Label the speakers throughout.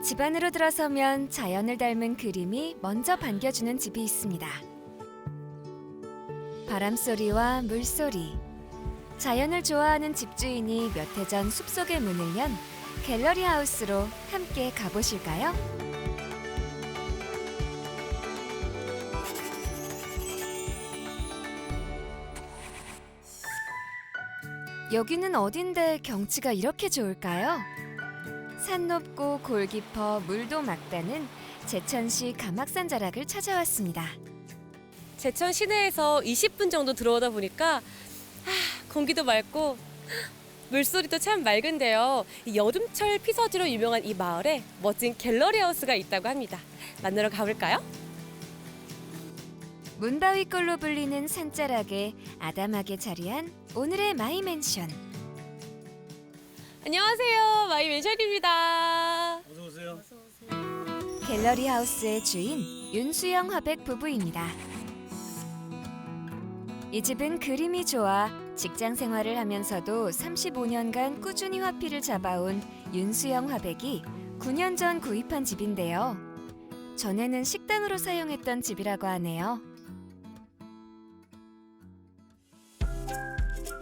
Speaker 1: 집 안으로 들어서면 자연을 닮은 그림이 먼저 반겨주는 집이 있습니다. 바람소리와 물소리, 자연을 좋아하는 집주인이 몇 해 전 숲속에 문을 연 갤러리 하우스로 함께 가보실까요? 여기는 어딘데 경치가 이렇게 좋을까요? 산 높고 골 깊어 물도 막다는 제천시 감악산 자락을 찾아왔습니다.
Speaker 2: 제천 시내에서 20분 정도 들어오다 보니까 공기도 맑고 물소리도 참 맑은데요. 이 여름철 피서지로 유명한 이 마을에 멋진 갤러리 하우스가 있다고 합니다. 만나러 가볼까요?
Speaker 1: 문바위골로 불리는 산자락에 아담하게 자리한 오늘의 마이맨션.
Speaker 2: 안녕하세요. 마이맨션입니다.
Speaker 3: 어서 오세요.
Speaker 1: 갤러리 하우스의 주인 윤수영 화백 부부입니다. 이 집은 그림이 좋아 직장 생활을 하면서도 35년간 꾸준히 화필을 잡아온 윤수영 화백이 9년 전 구입한 집인데요. 전에는 식당으로 사용했던 집이라고 하네요.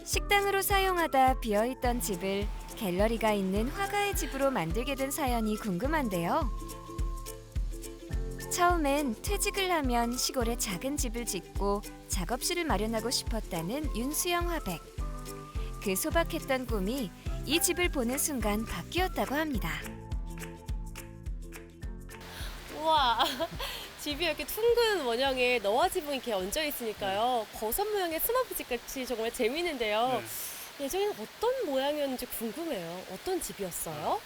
Speaker 1: 식당으로 사용하다 비어있던 집을 갤러리가 있는 화가의 집으로 만들게 된 사연이 궁금한데요. 처음엔 퇴직을 하면 시골에 작은 집을 짓고 작업실을 마련하고 싶었다는 윤수영 화백. 그 소박했던 꿈이 이 집을 보는 순간 바뀌었다고 합니다.
Speaker 2: 우와, 집이 이렇게 둥근 원형에 너와 지붕이 이렇게 얹어 있으니까요. 버섯 모양의 스머프집 같이 정말 재미있는데요. 예전에는 어떤 모양이었는지 궁금해요. 어떤 집이었어요?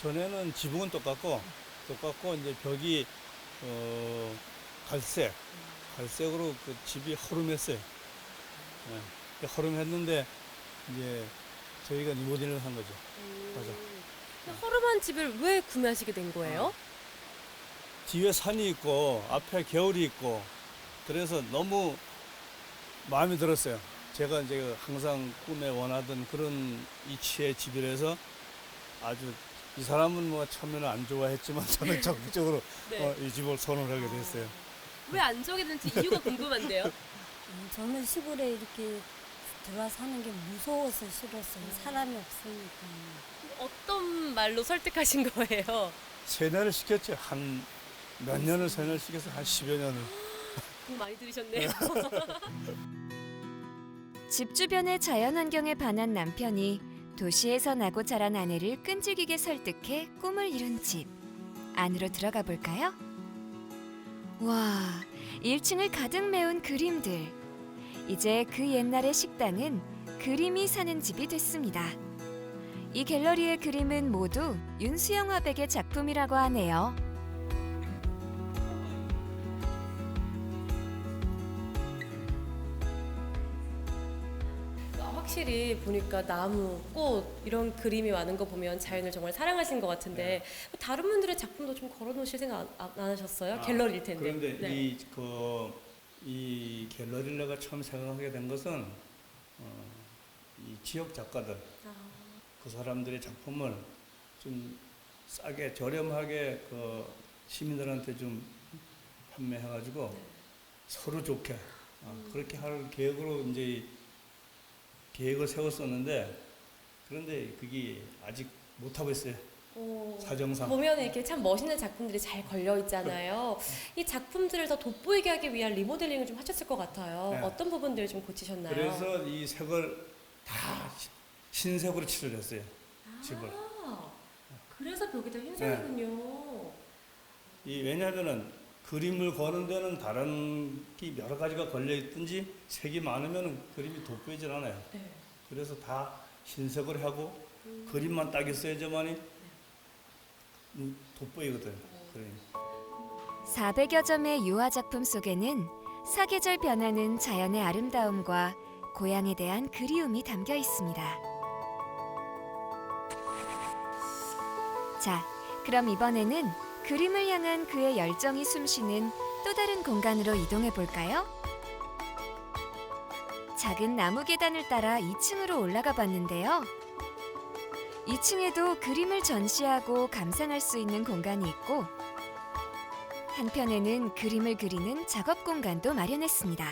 Speaker 3: 전에는 지붕은 똑같고 이제 벽이 갈색으로 그 집이 허름했어요. 네. 허름했는데 이제 저희가 리모델링을 한 거죠. 맞아.
Speaker 2: 허름한 집을 왜 구매하시게 된 거예요?
Speaker 3: 뒤에 산이 있고 앞에 겨울이 있고 그래서 너무 마음에 들었어요. 제가 이제 항상 꿈에 원하던 그런 이치의 집이라서 아주 이 사람은 뭐 처음에는 안 좋아했지만 저는 적극적으로
Speaker 2: 네.
Speaker 3: 이 집을 선호하게 됐어요.
Speaker 2: 왜 안 좋게 된지 이유가 궁금한데요.
Speaker 4: 저는 시골에 이렇게 들어와 사는 게 무서워서 싫었어요. 사람이 없으니까.
Speaker 2: 어떤 말로 설득하신 거예요?
Speaker 3: 세뇌를 시켰죠. 한 몇 년을 세뇌를 시켜서 한 10여 년을.
Speaker 2: 돈 많이 들으셨네요.
Speaker 1: 집 주변의 자연환경에 반한 남편이 도시에서 나고 자란 아내를 끈질기게 설득해 꿈을 이룬 집. 안으로 들어가 볼까요? 와, 1층을 가득 메운 그림들. 이제 그 옛날의 식당은 그림이 사는 집이 됐습니다. 이 갤러리의 그림은 모두 윤수영 화백의 작품이라고 하네요.
Speaker 2: 확실히 보니까 나무, 꽃 이런 그림이 많은 거 보면 자연을 정말 사랑하신 것 같은데 다른 분들의 작품도 좀 걸어놓으실 생각 안 하셨어요? 갤러리일 텐데.
Speaker 3: 그런데
Speaker 2: 네.
Speaker 3: 이 갤러리를 내가 처음 생각하게 된 것은 이 지역 작가들 그 사람들의 작품을 좀 싸게 저렴하게 그 시민들한테 좀 판매해가지고 서로 좋게 그렇게 할 계획으로 이제 계획을 세웠었는데 그런데 그게 아직 못하고 있어요. 사정상.
Speaker 2: 보면 이렇게 참 멋있는 작품들이 잘 걸려 있잖아요. 이 작품들을 더 돋보이게 하기 위한 리모델링을 좀 하셨을 것 같아요.
Speaker 3: 네.
Speaker 2: 어떤 부분들을 좀 고치셨나요?
Speaker 3: 그래서 이 색을 다 흰색으로 칠을 했어요. 집을.
Speaker 2: 그래서 벽이 다 흰색이군요.
Speaker 3: 왜냐하면은 그림을 거는 데는 다른 게 여러 가지가 걸려 있든지 색이 많으면 그림이 돋보이질 않아요.
Speaker 2: 네.
Speaker 3: 그래서 다 흰색을 하고 그림만 딱 있어야지만이 돋보이거든. 그림이.
Speaker 1: 400여 점의 유화 작품 속에는 사계절 변하는 자연의 아름다움과 고향에 대한 그리움이 담겨 있습니다. 자, 그럼 이번에는 그림을 향한 그의 열정이 숨쉬는 또 다른 공간으로 이동해 볼까요? 작은 나무 계단을 따라 2층으로 올라가 봤는데요. 2층에도 그림을 전시하고 감상할 수 있는 공간이 있고 한편에는 그림을 그리는 작업 공간도 마련했습니다.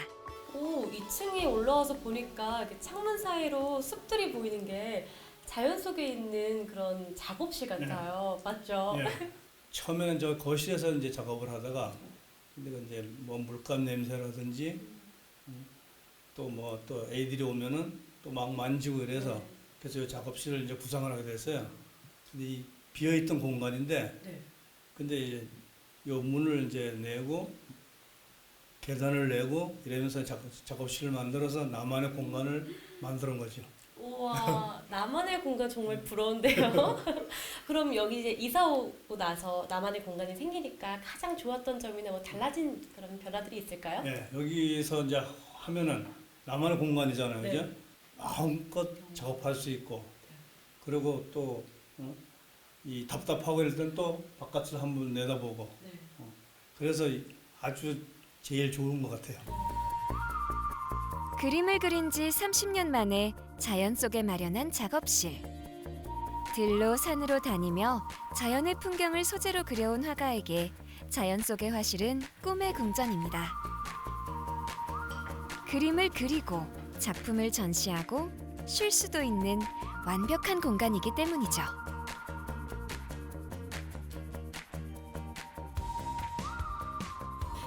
Speaker 2: 오, 2층에 올라와서 보니까 이렇게 창문 사이로 숲들이 보이는 게 자연 속에 있는 그런 작업실 같아요. 맞죠?
Speaker 3: 예. 처음에는 저 거실에서 이제 작업을 하다가 근데 그 이제 뭐 물감 냄새라든지 또 뭐 또 애들이 오면은 또 막 만지고 이래서 그래서 이 작업실을 이제 구상을 하게 됐어요. 근데 이 비어있던 공간인데
Speaker 2: 네.
Speaker 3: 근데 이제 요 문을 이제 내고 계단을 내고 이러면서 작업실을 만들어서 나만의 공간을 만드는 거죠.
Speaker 2: 우와, 나만의 공간 정말 부러운데요. 그럼 여기 이제 이사 오고 나서 나만의 공간이 생기니까 가장 좋았던 점이나 뭐 달라진 그런 변화들이 있을까요?
Speaker 3: 예, 여기서 이제 하면은 나만의 공간이잖아요,
Speaker 2: 네.
Speaker 3: 그죠? 마음껏 작업할 수 있고, 그리고 또, 이 답답하고 이럴 땐 또 바깥을 한번 내다보고,
Speaker 2: 네.
Speaker 3: 그래서 아주 제일 좋은 것 같아요.
Speaker 1: 그림을 그린 지 30년 만에 자연 속에 마련한 작업실. 들로 산으로 다니며 자연의 풍경을 소재로 그려온 화가에게 자연 속의 화실은 꿈의 궁전입니다. 그림을 그리고 작품을 전시하고 쉴 수도 있는 완벽한 공간이기 때문이죠.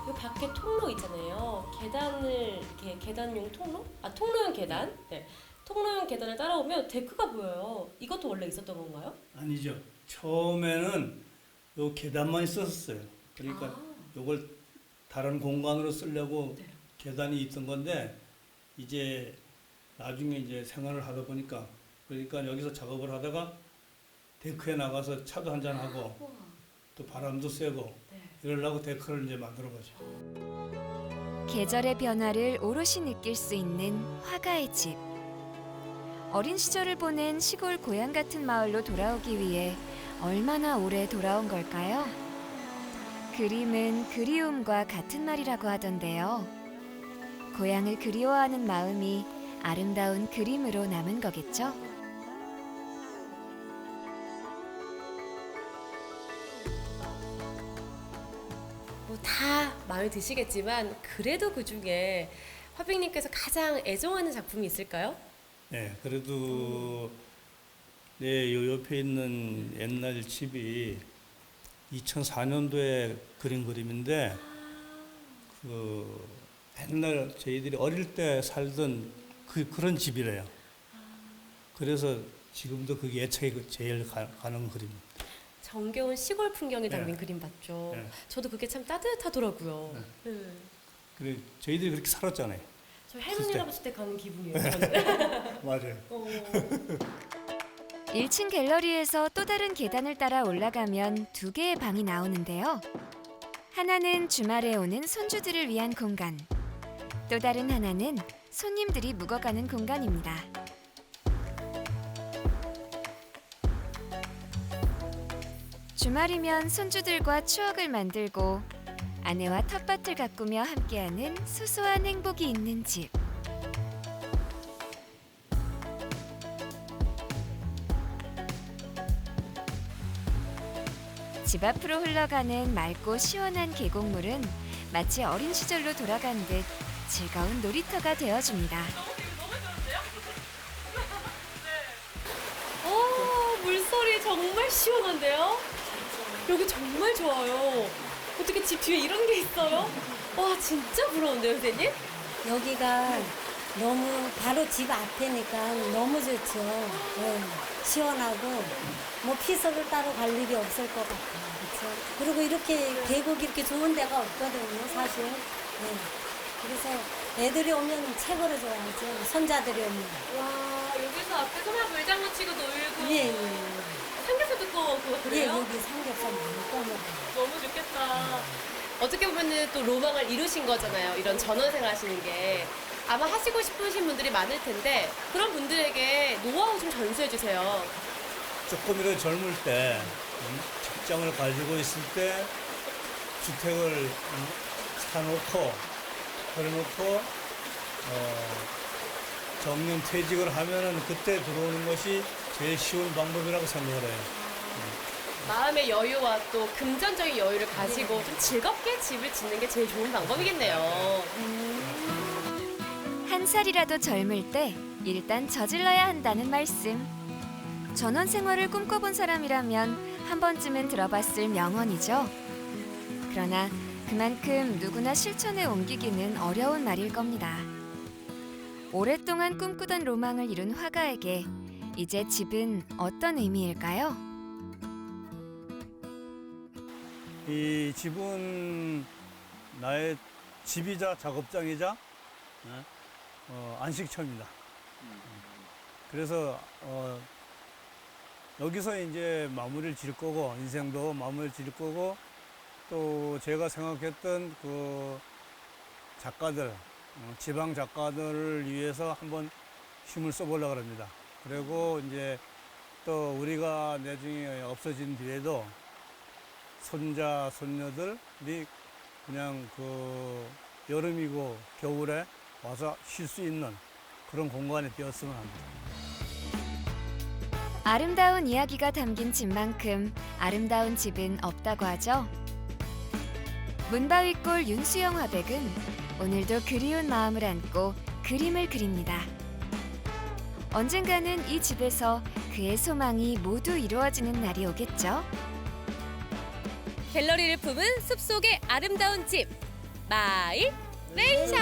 Speaker 2: 이 밖에 통로 있잖아요. 계단을 이렇게 계단용 통로? 아, 통로용 계단? 네. 통로용 계단을 따라오면 데크가 보여요. 이것도 원래 있었던 건가요?
Speaker 3: 아니죠. 처음에는 요 계단만 있었어요. 그러니까
Speaker 2: 아,
Speaker 3: 요걸 다른 공간으로 쓰려고
Speaker 2: 네.
Speaker 3: 계단이 있던 건데, 이제 나중에 이제 생활을 하다 보니까, 그러니까 여기서 작업을 하다가 데크에 나가서 차도 한잔하고
Speaker 2: 우와,
Speaker 3: 또 바람도 쐬고
Speaker 2: 네.
Speaker 3: 이러려고 데크를 이제 만든 거죠.
Speaker 1: 계절의 변화를 오롯이 느낄 수 있는 화가의 집. 어린 시절을 보낸 시골 고향 같은 마을로 돌아오기 위해 얼마나 오래 돌아온 걸까요? 그림은 그리움과 같은 말이라고 하던데요. 고향을 그리워하는 마음이 아름다운 그림으로 남은 거겠죠?
Speaker 2: 뭐 다 마음에 드시겠지만 그래도 그 중에 화백님께서 가장 애정하는 작품이 있을까요?
Speaker 3: 네, 그래도 요 옆에 있는 옛날 집이 2004년도에 그린 그림인데 그 옛날 저희들이 어릴 때 살던 그런 집이래요. 그래서 지금도 그게 애착이 제일 가는 그림입니다.
Speaker 2: 정겨운 시골 풍경이 담긴
Speaker 3: 네.
Speaker 2: 그림 맞죠?
Speaker 3: 네.
Speaker 2: 저도 그게 참 따뜻하더라고요. 네.
Speaker 3: 그래 저희들이 그렇게 살았잖아요.
Speaker 2: 저 할머니랑
Speaker 3: 그때.
Speaker 2: 봤을 때 가는 기분이에요. 저는.
Speaker 3: 맞아요.
Speaker 1: 1층 갤러리에서 또 다른 계단을 따라 올라가면 2개의 방이 나오는데요. 하나는 주말에 오는 손주들을 위한 공간. 또 다른 하나는 손님들이 묵어가는 공간입니다. 주말이면 손주들과 추억을 만들고 아내와 텃밭을 가꾸며 함께하는 소소한 행복이 있는 집. 집 앞으로 흘러가는 맑고 시원한 계곡물은 마치 어린 시절로 돌아간 듯 즐거운 놀이터가 되어줍니다.
Speaker 2: 물소리 정말 시원한데요? 여기 정말 좋아요. 어떻게 집 뒤에 이런 게 있어요? 와, 진짜 부러운데요, 선생님?
Speaker 4: 여기가 너무 바로 집 앞이니까 너무 좋죠. 네, 시원하고 뭐 피서를 따로 갈 일이 없을 것 같아요. 그렇죠? 그리고 이렇게 계곡이 이렇게 좋은 데가 없거든요, 사실. 네. 그래서 애들이 오면 최고로 좋아하죠. 손자들이 오면.
Speaker 2: 와, 여기서 앞에서 막 물장구 치고 놀고
Speaker 4: 예, 예.
Speaker 2: 삼겹살도 구워 먹고
Speaker 4: 예,
Speaker 2: 그래요?
Speaker 4: 여기 삼겹살 많이 꺼먹어요.
Speaker 2: 너무 좋겠다. 어떻게 보면은 또 로망을 이루신 거잖아요. 이런 전원생 하시는 게. 아마 하시고 싶으신 분들이 많을 텐데 그런 분들에게 노하우 좀 전수해 주세요.
Speaker 3: 조금이라도 젊을 때 직장을 가지고 있을 때 주택을 사놓고 그래놓고 정년 퇴직을 하면은 그때 들어오는 것이 제일 쉬운 방법이라고 생각을 해요.
Speaker 2: 마음의 여유와 또 금전적인 여유를 가지고 좀 즐겁게 집을 짓는 게 제일 좋은 방법이겠네요.
Speaker 1: 한 살이라도 젊을 때 일단 저질러야 한다는 말씀. 전원 생활을 꿈꿔본 사람이라면 한 번쯤은 들어봤을 명언이죠. 그러나 그만큼 누구나 실천에 옮기기는 어려운 말일 겁니다. 오랫동안 꿈꾸던 로망을 이룬 화가에게 이제 집은 어떤 의미일까요?
Speaker 3: 이 집은 나의 집이자 작업장이자 안식처입니다. 그래서 여기서 이제 마무리를 지을 거고 인생도 마무리를 지을 거고 또 제가 생각했던 그 작가들 지방 작가들을 위해서 한번 힘을 써보려고 합니다. 그리고 이제 또 우리가 나중에 없어진 뒤에도 손자, 손녀들이 그냥 그 여름이고 겨울에 와서 쉴 수 있는 그런 공간이 되었으면 합니다.
Speaker 1: 아름다운 이야기가 담긴 집만큼 아름다운 집은 없다고 하죠. 문바위골 윤수영 화백은 오늘도 그리운 마음을 안고 그림을 그립니다. 언젠가는 이 집에서 그의 소망이 모두 이루어지는 날이 오겠죠.
Speaker 2: 갤러리를 품은 숲속의 아름다운 집 마이 레이션.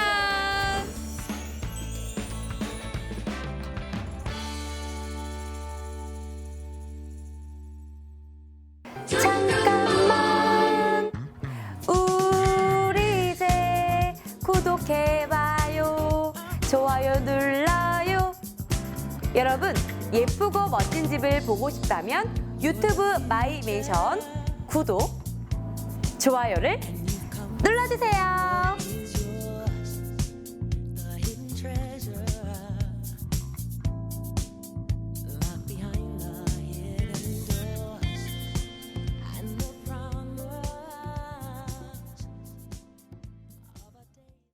Speaker 5: 잠깐만 우리 이제 구독해봐요 좋아요 눌러요. 여러분 예쁘고 멋진 집을 보고 싶다면 유튜브 마이맨션 구독 좋아요를 눌러주세요.